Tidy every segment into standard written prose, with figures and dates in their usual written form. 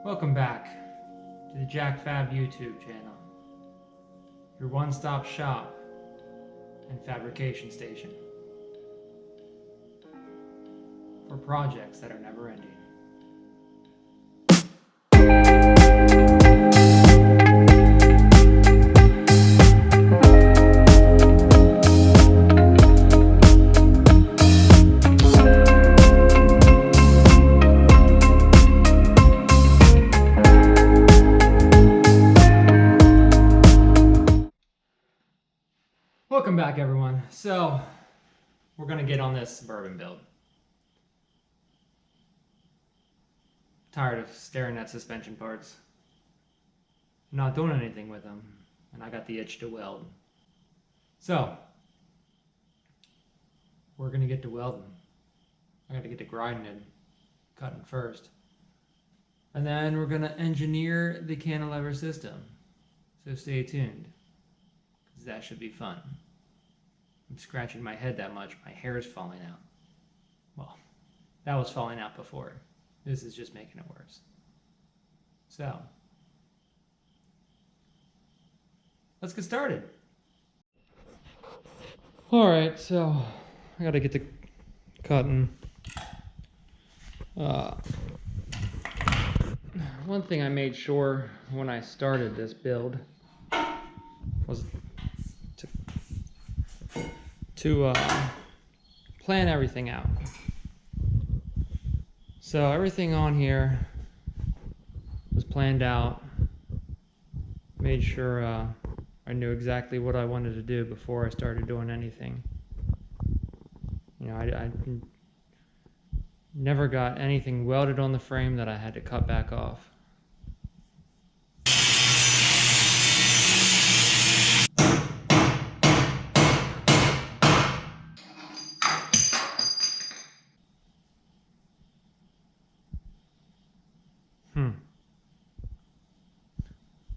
Welcome back to the Jack Fab YouTube channel, your one-stop shop and fabrication station for projects that are never ending. Welcome back, everyone. So we're gonna get on this Suburban build. Tired of staring at suspension parts, not doing anything with them, and I got the itch to weld. So we're gonna get to welding. I gotta get to grinding and cutting first, and then we're gonna engineer the cantilever system. So stay tuned, because that should be fun. I'm scratching my head that much, my hair is falling out. Well, that was falling out before. This is just making it worse. So, let's get started. Alright, so I gotta get to cutting. One thing I made sure when I started this build was to plan everything out. So everything on here was planned out. Made sure I knew exactly what I wanted to do before I started doing anything. You know, I never got anything welded on the frame that I had to cut back off.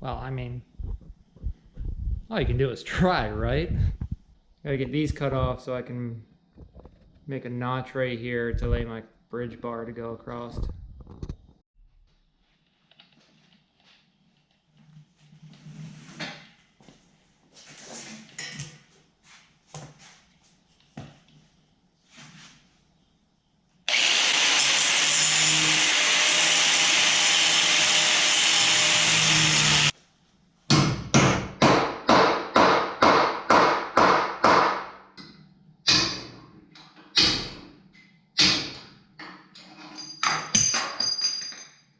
Well, I mean, all you can do is try, right? Gotta get these cut off so I can make a notch right here to lay my bridge bar to go across.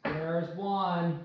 There's one.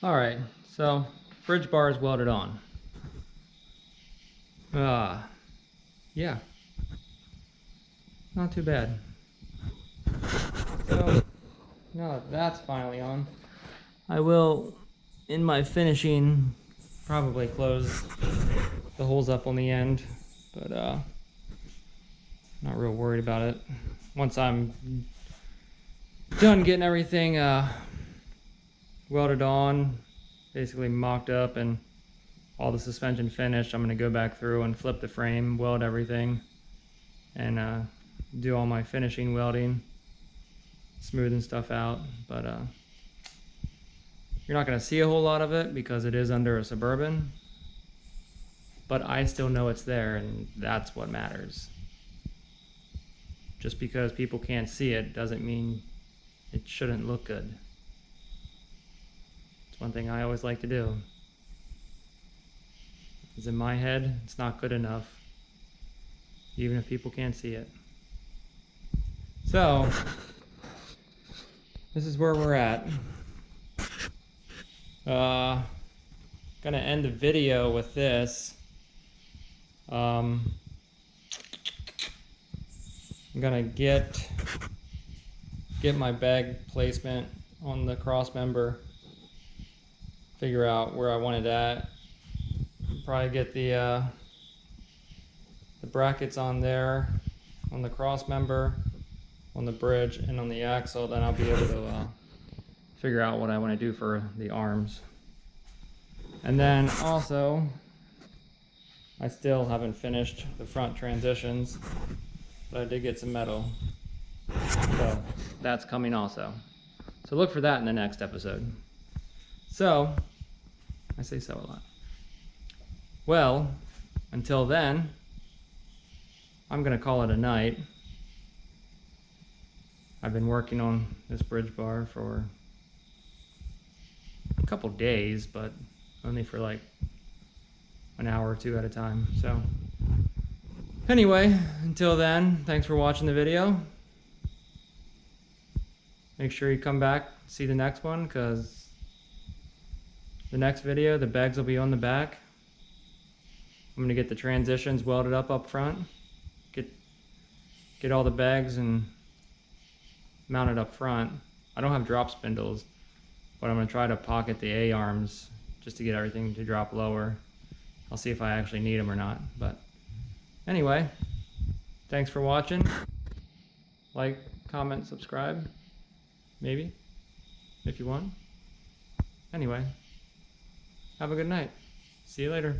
Alright, so bridge bar is welded on. Yeah, not too bad. So now that that's finally on, I will in my finishing, probably close the holes up on the end, but not real worried about it. Once I'm done getting everything welded on, basically mocked up, and all the suspension finished, I'm gonna go back through and flip the frame, weld everything, and do all my finishing welding, smoothing stuff out. But you're not gonna see a whole lot of it because it is under a Suburban, but I still know it's there, and that's what matters. Just because people can't see it doesn't mean it shouldn't look good. It's one thing I always like to do. Because in my head, it's not good enough, even if people can't see it. So, this is where we're at. Gonna end the video with this. I'm gonna get my bag placement on the cross member, figure out where I want it at. Probably get the brackets on there, on the cross member, on the bridge, and on the axle. Then I'll be able to figure out what I want to do for the arms. And then also, I still haven't finished the front transitions, but I did get some metal, so that's coming also. So look for that in the next episode. So, I say so a lot. Well, until then, I'm gonna call it a night. I've been working on this bridge bar for a couple days, but only for like an hour or two at a time. So anyway, until then, thanks for watching the video. Make sure you come back, see the next one, because the next video, the bags will be on the back. I'm gonna get the transitions welded up front, get all the bags and mounted up front. I don't have drop spindles, but I'm gonna try to pocket the A-arms just to get everything to drop lower. I'll see if I actually need them or not. But anyway, thanks for watching. Like, comment, subscribe, maybe, if you want. Anyway, have a good night. See you later.